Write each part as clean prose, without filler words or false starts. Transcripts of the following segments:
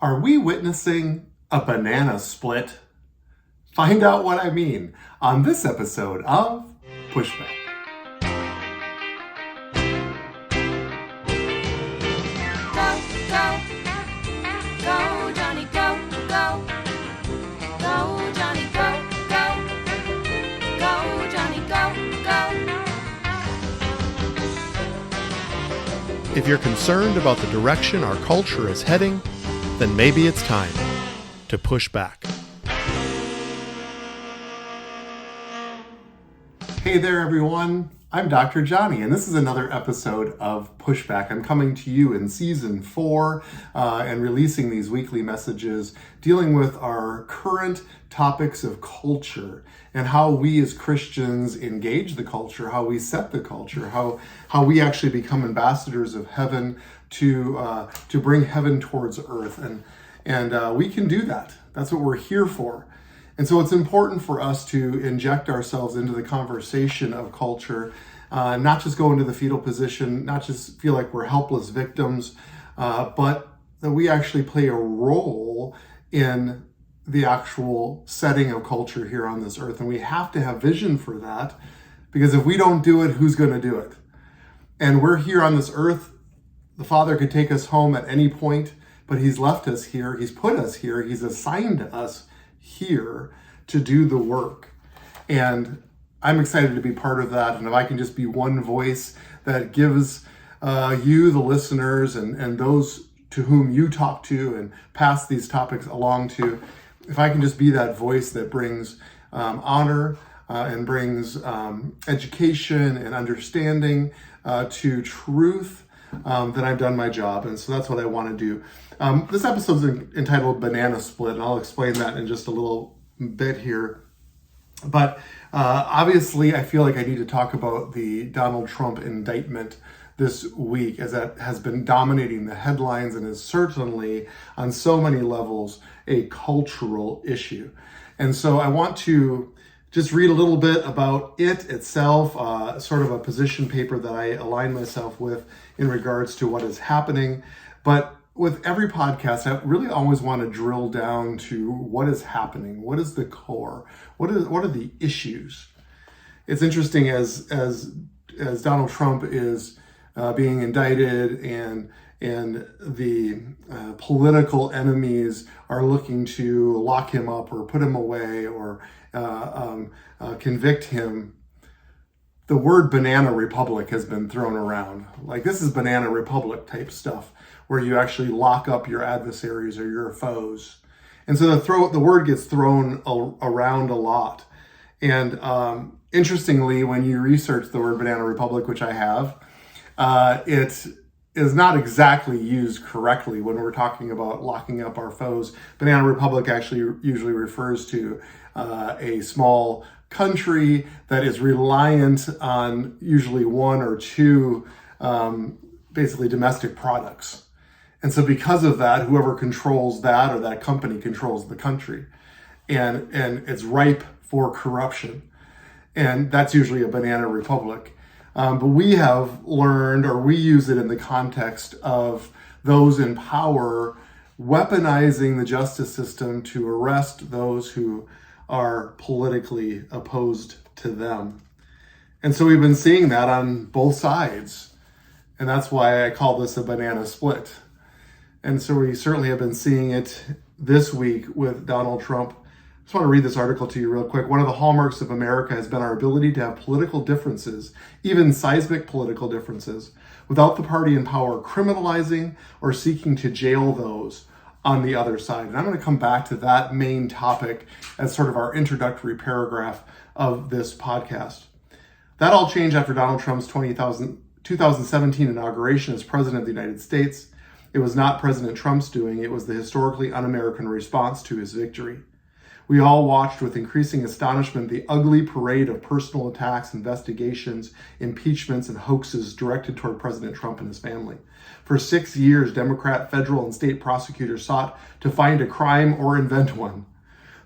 Are we witnessing a banana split? Find out what I mean on this episode of Pushback. Go, Johnny, go, go. Go, Johnny, go, go. Go, Johnny, go, go. If you're concerned about the direction our culture is heading, then maybe it's time to push back. Hey there, everyone. I'm Dr.Jonny, and this is another episode of Pushback. I'm coming to you in season 4 and releasing these weekly messages dealing with our current topics of culture and how we as Christians engage the culture, how we set the culture, how we actually become ambassadors of heaven to bring heaven towards earth. And we can do that. That's what we're here for. And so it's important for us to inject ourselves into the conversation of culture, not just go into the fetal position, not just feel like we're helpless victims, but that we actually play a role in the actual setting of culture here on this earth. And we have to have vision for that, because if we don't do it, who's going to do it? And we're here on this earth. The Father could take us home at any point, but He's left us here. He's put us here. He's assigned us here to do the work. And I'm excited to be part of that. And if I can just be one voice that gives you, the listeners, and those to whom you talk to and pass these topics along to, if I can just be that voice that brings honor and brings education and understanding to truth, then I've done my job. And so that's what I want to do. This episode is entitled Banana Split, and I'll explain that in just a little bit here. But obviously, I feel like I need to talk about the Donald Trump indictment this week, as that has been dominating the headlines and is certainly, on so many levels, a cultural issue. And so I want to just read a little bit about it itself, sort of a position paper that I align myself with in regards to what is happening. But with every podcast, I really always want to drill down to what is happening. What is the core? What are the issues? It's interesting as Donald Trump is being indicted and the political enemies are looking to lock him up or put him away or convict him. The word banana republic has been thrown around. Like, this is banana republic type stuff, where you actually lock up your adversaries or your foes. And so the word gets thrown around a lot. And interestingly, when you research the word banana republic, which I have, it is not exactly used correctly when we're talking about locking up our foes. Banana republic actually usually refers to a small country that is reliant on usually one or two basically domestic products. And so because of that, whoever controls that or that company controls the country. And it's ripe for corruption. And that's usually a banana republic. But we have learned, or we use it in the context of those in power weaponizing the justice system to arrest those who are politically opposed to them. And so we've been seeing that on both sides. And that's why I call this a banana split. And so we certainly have been seeing it this week with Donald Trump. I just want to read this article to you real quick. One of the hallmarks of America has been our ability to have political differences, even seismic political differences, without the party in power criminalizing or seeking to jail those on the other side. And I'm going to come back to that main topic as sort of our introductory paragraph of this podcast. That all changed after Donald Trump's 2017 inauguration as president of the United States. It was not President Trump's doing. It was the historically un-American response to his victory. We all watched with increasing astonishment the ugly parade of personal attacks, investigations, impeachments, and hoaxes directed toward President Trump and his family. For 6 years, Democrat, federal, and state prosecutors sought to find a crime or invent one.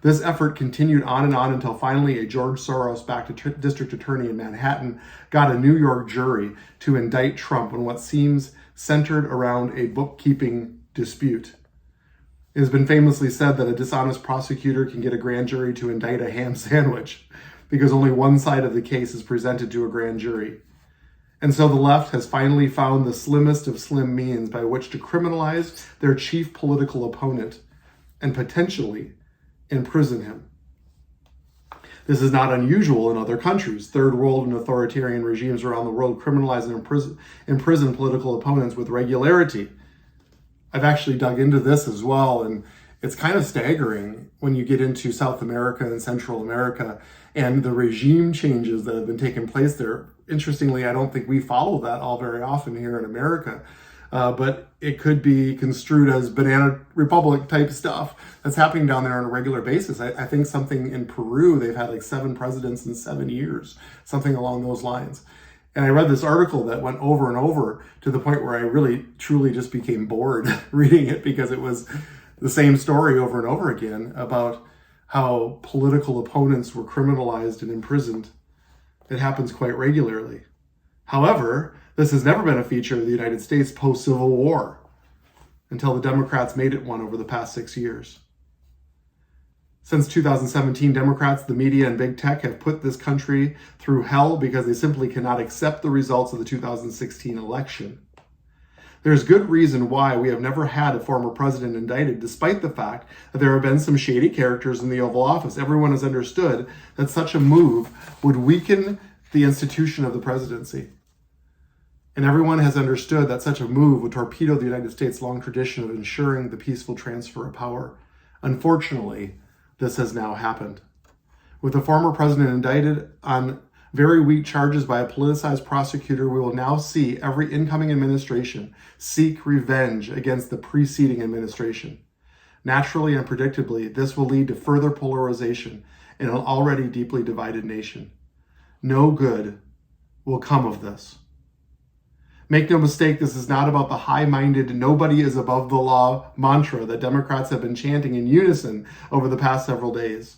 This effort continued on and on until finally a George Soros-backed district attorney in Manhattan got a New York jury to indict Trump on what seems centered around a bookkeeping dispute. It has been famously said that a dishonest prosecutor can get a grand jury to indict a ham sandwich because only one side of the case is presented to a grand jury. And so the left has finally found the slimmest of slim means by which to criminalize their chief political opponent and potentially imprison him. This is not unusual in other countries. Third world and authoritarian regimes around the world criminalize and imprison political opponents with regularity. I've actually dug into this as well, and it's kind of staggering when you get into South America and Central America and the regime changes that have been taking place there. Interestingly, I don't think we follow that all very often here in America, but it could be construed as banana republic type stuff that's happening down there on a regular basis. I think something in Peru, they've had like 7 presidents in 7 years, something along those lines. And I read this article that went over and over to the point where I really, truly just became bored reading it because it was the same story over and over again about how political opponents were criminalized and imprisoned. It happens quite regularly. However, this has never been a feature of the United States post-Civil War until the Democrats made it one over the past 6 years. Since 2017, Democrats, the media, and big tech have put this country through hell because they simply cannot accept the results of the 2016 election. There's good reason why we have never had a former president indicted, despite the fact that there have been some shady characters in the Oval Office. Everyone has understood that such a move would weaken the institution of the presidency. And everyone has understood that such a move would torpedo the United States' long tradition of ensuring the peaceful transfer of power. Unfortunately, this has now happened. With the former president indicted on very weak charges by a politicized prosecutor, we will now see every incoming administration seek revenge against the preceding administration. Naturally and predictably, this will lead to further polarization in an already deeply divided nation. No good will come of this. Make no mistake, this is not about the high-minded, nobody is above the law mantra that Democrats have been chanting in unison over the past several days.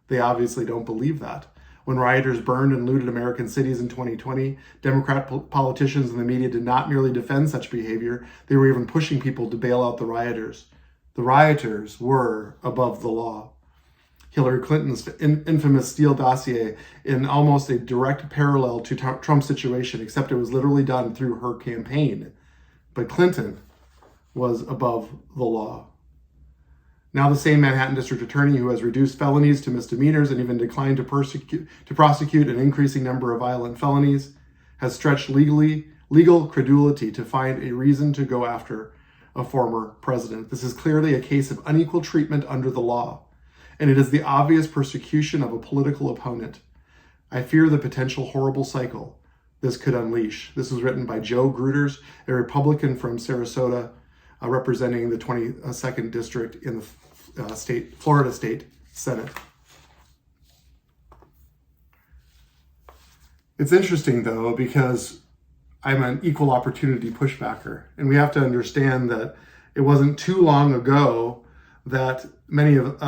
They obviously don't believe that. When rioters burned and looted American cities in 2020, Democrat politicians and the media did not merely defend such behavior, they were even pushing people to bail out the rioters. The rioters were above the law. Hillary Clinton's infamous Steele dossier in almost a direct parallel to Trump's situation, except it was literally done through her campaign. But Clinton was above the law. Now the same Manhattan District Attorney who has reduced felonies to misdemeanors and even declined to prosecute an increasing number of violent felonies has stretched legal credulity to find a reason to go after a former president. This is clearly a case of unequal treatment under the law, and it is the obvious persecution of a political opponent. I fear the potential horrible cycle this could unleash. This was written by Joe Gruters, a Republican from Sarasota, representing the 22nd District in the Florida State Senate. It's interesting, though, because I'm an equal opportunity pushbacker, and we have to understand that it wasn't too long ago that many of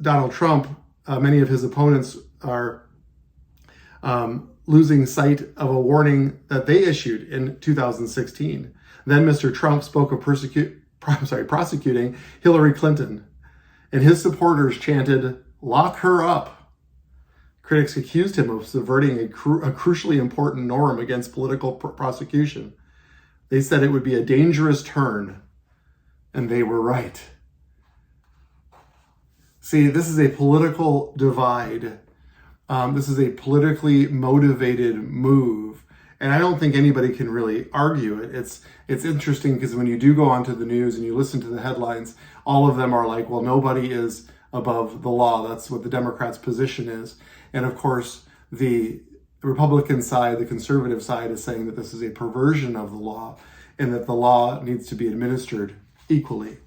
Donald Trump, many of his opponents are losing sight of a warning that they issued in 2016. Then Mr. Trump spoke of prosecuting Hillary Clinton, and his supporters chanted, "Lock her up." Critics accused him of subverting a crucially important norm against political prosecution. They said it would be a dangerous turn, and they were right. See, this is a political divide. This is a politically motivated move. And I don't think anybody can really argue it. It's interesting because when you do go onto the news and you listen to the headlines, all of them are like, well, nobody is above the law. That's what the Democrats' position is. And of course, the Republican side, the conservative side, is saying that this is a perversion of the law and that the law needs to be administered equally.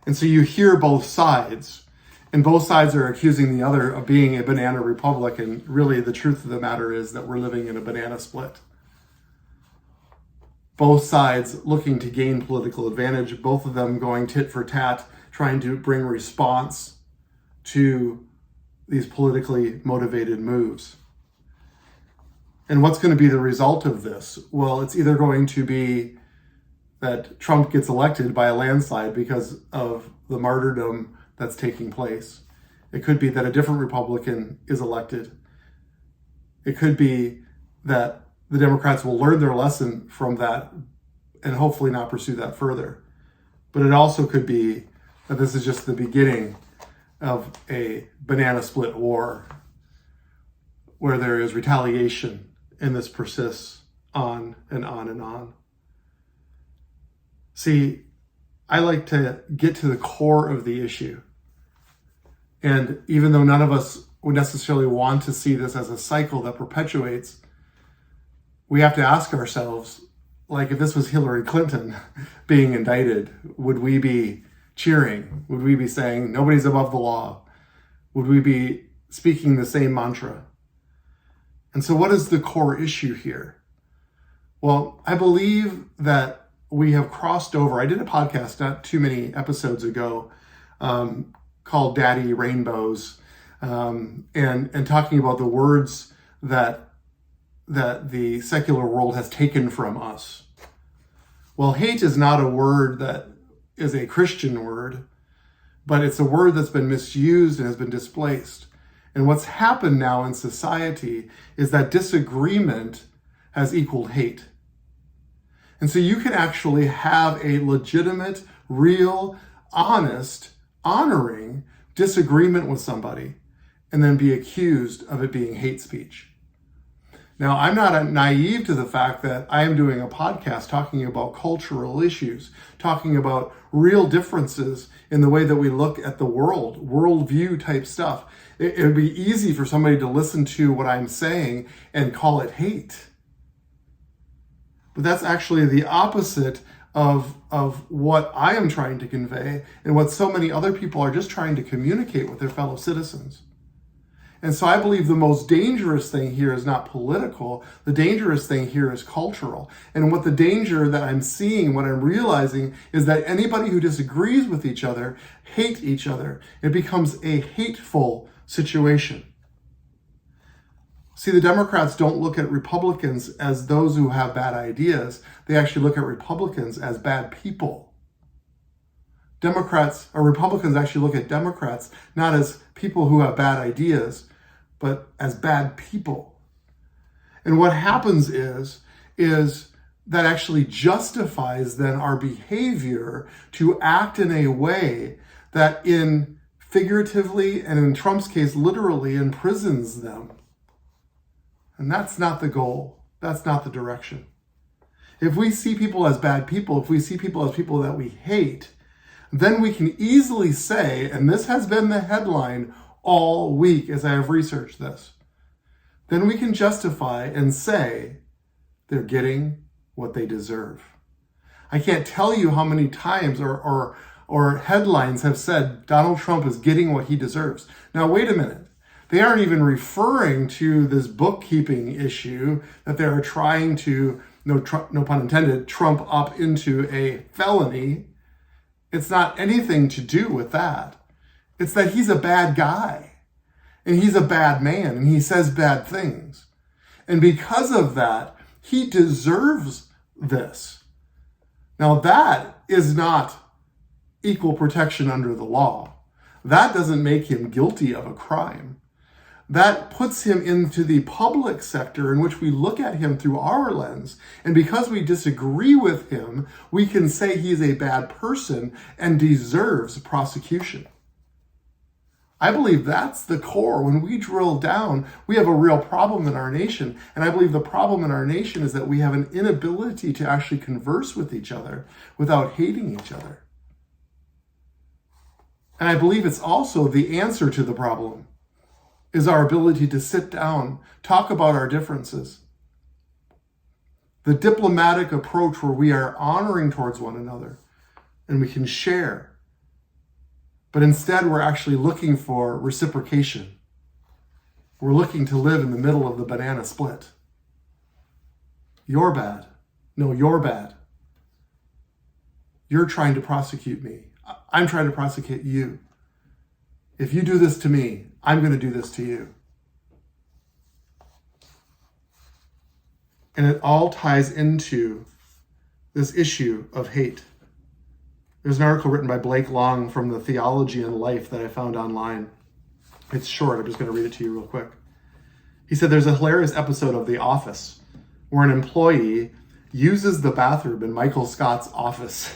And so you hear both sides. And both sides are accusing the other of being a banana republic, and really the truth of the matter is that we're living in a banana split. Both sides looking to gain political advantage, both of them going tit for tat, trying to bring response to these politically motivated moves. And what's going to be the result of this? Well, it's either going to be that Trump gets elected by a landslide because of the martyrdom that's taking place. It could be that a different Republican is elected. It could be that the Democrats will learn their lesson from that and hopefully not pursue that further. But it also could be that this is just the beginning of a banana split war where there is retaliation and this persists on and on and on. See, I like to get to the core of the issue. And even though none of us would necessarily want to see this as a cycle that perpetuates, we have to ask ourselves, like if this was Hillary Clinton being indicted, would we be cheering? Would we be saying, nobody's above the law? Would we be speaking the same mantra? And so what is the core issue here? Well, I believe that we have crossed over. I did a podcast not too many episodes ago called Daddy Rainbows, and talking about the words that the secular world has taken from us. Well, hate is not a word that is a Christian word, but it's a word that's been misused and has been displaced. And what's happened now in society is that disagreement has equaled hate. And so you can actually have a legitimate, real, honest, honoring disagreement with somebody and then be accused of it being hate speech. Now, I'm not naive to the fact that I am doing a podcast talking about cultural issues, talking about real differences in the way that we look at the world, worldview type stuff. It would be easy for somebody to listen to what I'm saying and call it hate. But that's actually the opposite of what I am trying to convey and what so many other people are just trying to communicate with their fellow citizens. And so I believe the most dangerous thing here is not political. The dangerous thing here is cultural. And what the danger that I'm seeing, what I'm realizing, is that anybody who disagrees with each other hate each other. It becomes a hateful situation. See, the Democrats don't look at Republicans as those who have bad ideas. They actually look at Republicans as bad people. Republicans actually look at Democrats not as people who have bad ideas, but as bad people. And what happens is that actually justifies then our behavior to act in a way that in figuratively and in Trump's case, literally imprisons them. And that's not the goal. That's not the direction. If we see people as bad people, if we see people as people that we hate, then we can easily say, and this has been the headline all week as I have researched this, then we can justify and say they're getting what they deserve. I can't tell you how many times or headlines have said Donald Trump is getting what he deserves. Now, wait a minute. They aren't even referring to this bookkeeping issue that they are trying to, no pun intended, trump up into a felony. It's not anything to do with that. It's that he's a bad guy and he's a bad man and he says bad things. And because of that, he deserves this. Now that is not equal protection under the law. That doesn't make him guilty of a crime. That puts him into the public sector in which we look at him through our lens. And because we disagree with him, we can say he's a bad person and deserves prosecution. I believe that's the core. When we drill down, we have a real problem in our nation. And I believe the problem in our nation is that we have an inability to actually converse with each other without hating each other. And I believe it's also the answer to the problem is our ability to sit down, talk about our differences. The diplomatic approach where we are honoring towards one another and we can share. But instead, we're actually looking for reciprocation. We're looking to live in the middle of the banana split. You're bad. No, you're bad. You're trying to prosecute me. I'm trying to prosecute you. If you do this to me, I'm going to do this to you. And it all ties into this issue of hate. There's an article written by Blake Long from the Theology and Life that I found online. It's short. I'm just going to read it to you real quick. He said there's a hilarious episode of The Office where an employee uses the bathroom in Michael Scott's office.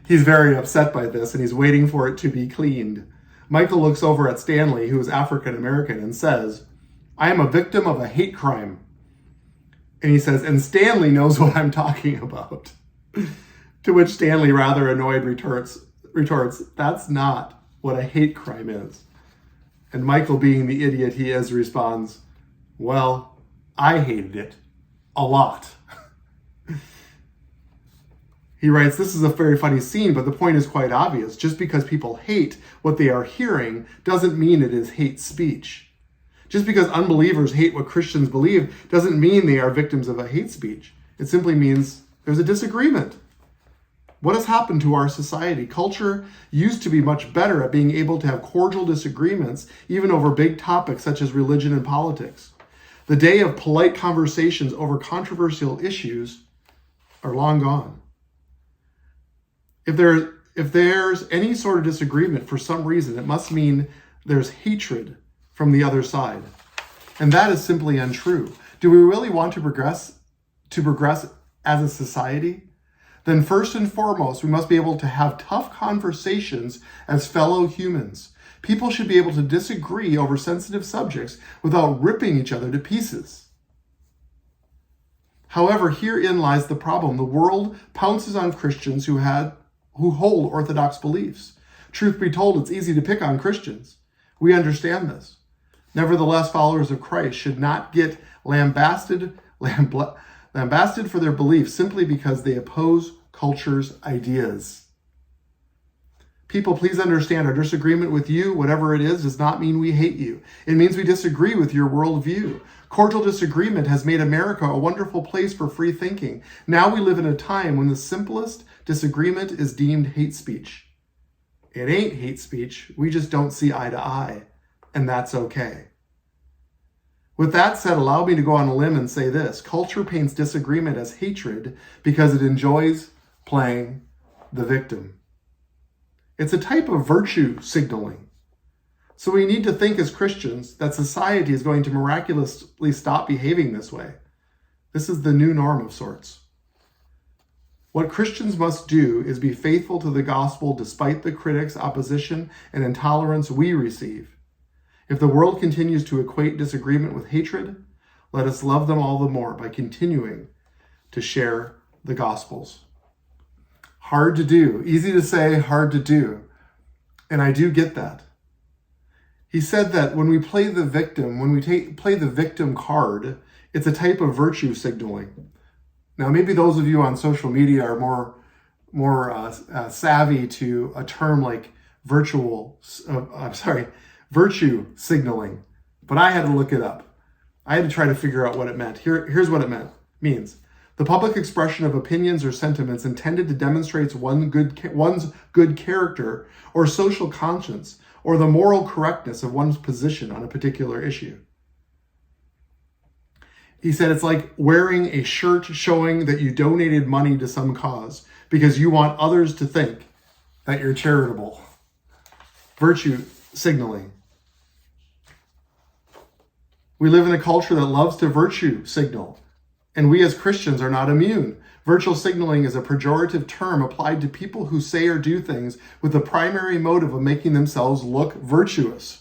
He's very upset by this and he's waiting for it to be cleaned. Michael looks over at Stanley, who is African American, and says, "I am a victim of a hate crime." And he says, "And Stanley knows what I'm talking about." To which Stanley, rather annoyed, retorts, "That's not what a hate crime is." And Michael, being the idiot he is, responds, "Well, I hated it a lot." He writes, "This is a very funny scene, but the point is quite obvious. Just because people hate what they are hearing doesn't mean it is hate speech. Just because unbelievers hate what Christians believe doesn't mean they are victims of a hate speech. It simply means there's a disagreement." What has happened to our society? Culture used to be much better at being able to have cordial disagreements, even over big topics such as religion and politics. The day of polite conversations over controversial issues are long gone. If there's any sort of disagreement for some reason, it must mean there's hatred from the other side. And that is simply untrue. Do we really want to progress as a society? Then first and foremost, we must be able to have tough conversations as fellow humans. People should be able to disagree over sensitive subjects without ripping each other to pieces. However, herein lies the problem. The world pounces on Christians who hold orthodox beliefs. Truth be told, it's easy to pick on Christians. We understand this. Nevertheless, followers of Christ should not get lambasted for their beliefs simply because they oppose culture's ideas. People, please understand our disagreement with you, whatever it is, does not mean we hate you. It means we disagree with your worldview. Cordial disagreement has made America a wonderful place for free thinking. Now we live in a time when the simplest disagreement is deemed hate speech. It ain't hate speech. We just don't see eye to eye, and that's okay. With that said, allow me to go on a limb and say this. Culture paints disagreement as hatred because it enjoys playing the victim. It's a type of virtue signaling. So we need to think as Christians that society is going to miraculously stop behaving this way. This is the new norm of sorts. What Christians must do is be faithful to the gospel despite the critics, opposition, and intolerance we receive. If the world continues to equate disagreement with hatred, let us love them all the more by continuing to share the gospels. Hard to do. Easy to say, hard to do. And I do get that. He said that when we play the victim, play the victim card, it's a type of virtue signaling. Now, maybe those of you on social media are more savvy to a term like virtue signaling, but I had to look it up. I had to try to figure out what it meant. Here's what it means. The public expression of opinions or sentiments intended to demonstrate one's good character or social conscience or the moral correctness of one's position on a particular issue. He said it's like wearing a shirt showing that you donated money to some cause because you want others to think that you're charitable. Virtue signaling. We live in a culture that loves to virtue signal, and we as Christians are not immune. Virtue signaling is a pejorative term applied to people who say or do things with the primary motive of making themselves look virtuous.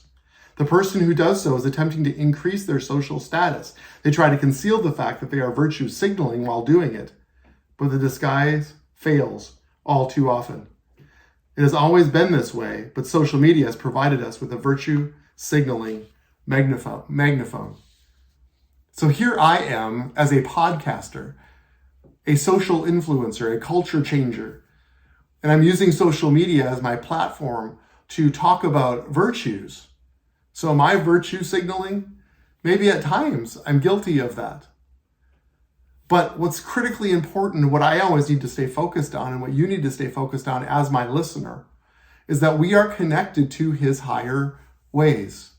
The person who does so is attempting to increase their social status. They try to conceal the fact that they are virtue signaling while doing it, but the disguise fails all too often. It has always been this way, but social media has provided us with a virtue signaling magnaphone. So here I am as a podcaster, a social influencer, a culture changer, and I'm using social media as my platform to talk about virtues. So am I virtue signaling? Maybe at times I'm guilty of that. But what's critically important, what I always need to stay focused on and what you need to stay focused on as my listener, is that we are connected to his higher ways.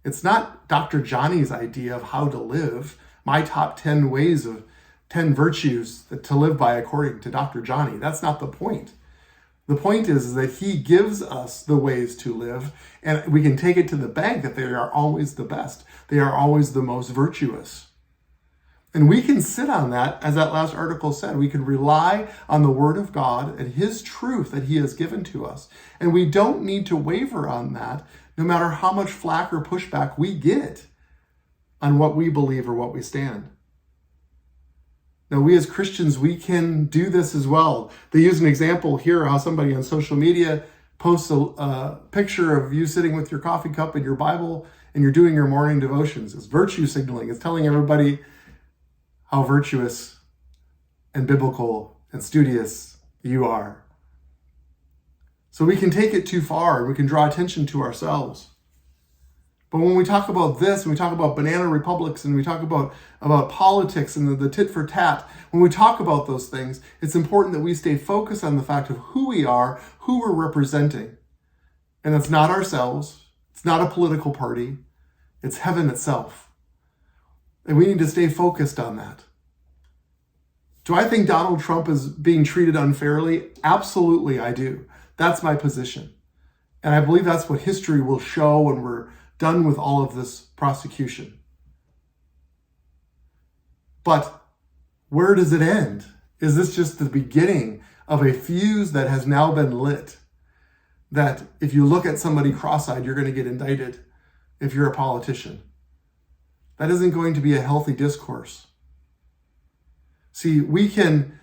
It's not Dr. Jonny's idea of how to live, my top 10 10 virtues to live by according to Dr. Jonny. That's not the point. The point is that he gives us the ways to live, and we can take it to the bank that they are always the best. They are always the most virtuous. And we can sit on that, as that last article said. We can rely on the Word of God and His truth that He has given to us. And we don't need to waver on that, no matter how much flack or pushback we get on what we believe or what we stand. Now, we as Christians, we can do this as well. They use an example here, how somebody on social media posts a picture of you sitting with your coffee cup and your Bible, and you're doing your morning devotions. It's virtue signaling. It's telling everybody how virtuous and biblical and studious you are. So we can take it too far, and we can draw attention to ourselves. But when we talk about this, and we talk about banana republics, and we talk about politics and the tit for tat, when we talk about those things, it's important that we stay focused on the fact of who we are, who we're representing. And it's not ourselves. It's not a political party. It's heaven itself. And we need to stay focused on that. Do I think Donald Trump is being treated unfairly? Absolutely, I do. That's my position. And I believe that's what history will show when we're done with all of this prosecution. But where does it end? Is this just the beginning of a fuse that has now been lit? That if you look at somebody cross-eyed, you're going to get indicted if you're a politician. That isn't going to be a healthy discourse. See, we can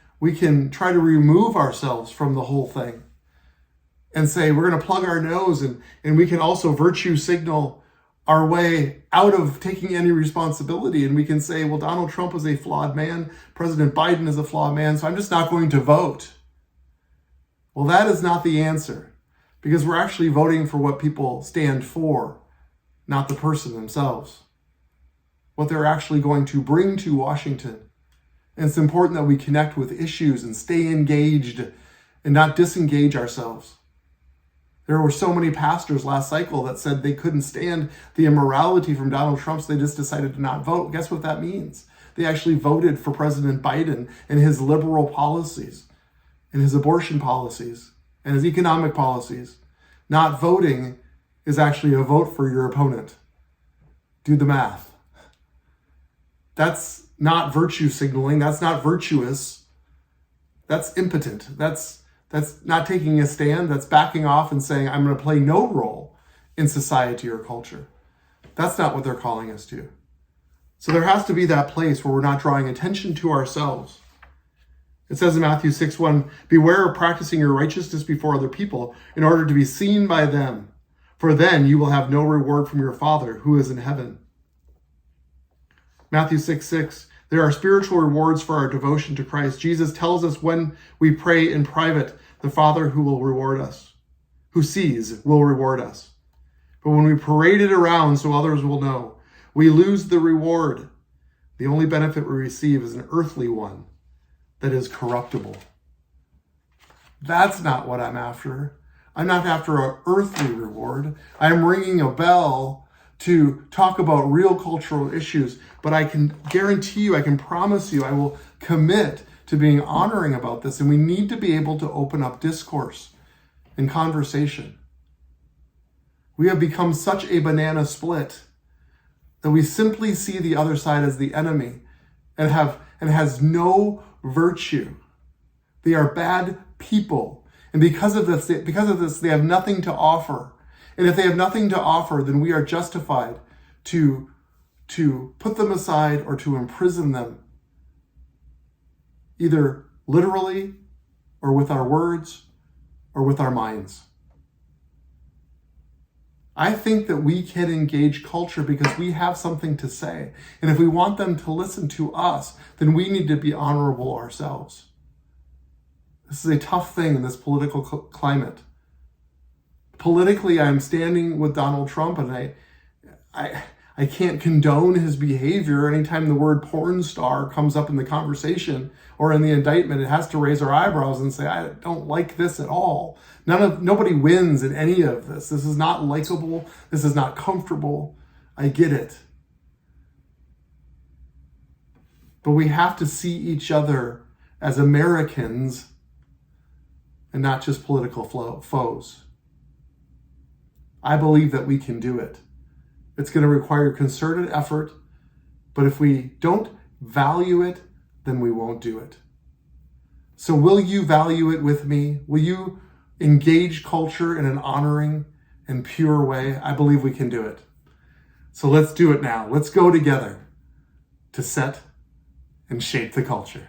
try to remove ourselves from the whole thing and say we're going to plug our nose, and we can also virtue signal our way out of taking any responsibility. And we can say, well, Donald Trump is a flawed man. President Biden is a flawed man, so I'm just not going to vote. Well, that is not the answer, because we're actually voting for what people stand for, not the person themselves, what they're actually going to bring to Washington. And it's important that we connect with issues and stay engaged and not disengage ourselves. There were so many pastors last cycle that said they couldn't stand the immorality from Donald Trump, so they just decided to not vote. Guess what that means? They actually voted for President Biden and his liberal policies and his abortion policies and his economic policies. Not voting is actually a vote for your opponent. Do the math. That's not virtue signaling. That's not virtuous. That's impotent. That's not taking a stand. That's backing off and saying, I'm going to play no role in society or culture. That's not what they're calling us to. So there has to be that place where we're not drawing attention to ourselves. It says in Matthew 6:1, beware of practicing your righteousness before other people in order to be seen by them, for then you will have no reward from your Father who is in heaven. Matthew 6:6, there are spiritual rewards for our devotion to Christ. Jesus tells us when we pray in private, the Father who will reward us, who sees, will reward us. But when we parade it around so others will know, we lose the reward. The only benefit we receive is an earthly one that is corruptible. That's not what I'm after. I'm not after an earthly reward. I'm ringing a bell to talk about real cultural issues, but I can guarantee you, I can promise you, I will commit to being honoring about this. And we need to be able to open up discourse and conversation. We have become such a banana split that we simply see the other side as the enemy and has no virtue. They are bad people. And because of this, they have nothing to offer. And if they have nothing to offer, then we are justified to put them aside or to imprison them, either literally or with our words or with our minds. I think that we can engage culture because we have something to say. And if we want them to listen to us, then we need to be honorable ourselves. This is a tough thing in this political climate. Politically, I'm standing with Donald Trump, and I can't condone his behavior. Anytime the word porn star comes up in the conversation or in the indictment, it has to raise our eyebrows and say, I don't like this at all. Nobody wins in any of this. This is not likable. This is not comfortable. I get it. But we have to see each other as Americans and not just political foes. I believe that we can do it. It's going to require concerted effort, but if we don't value it, then we won't do it. So will you value it with me? Will you engage culture in an honoring and pure way? I believe we can do it. So let's do it now. Let's go together to set and shape the culture.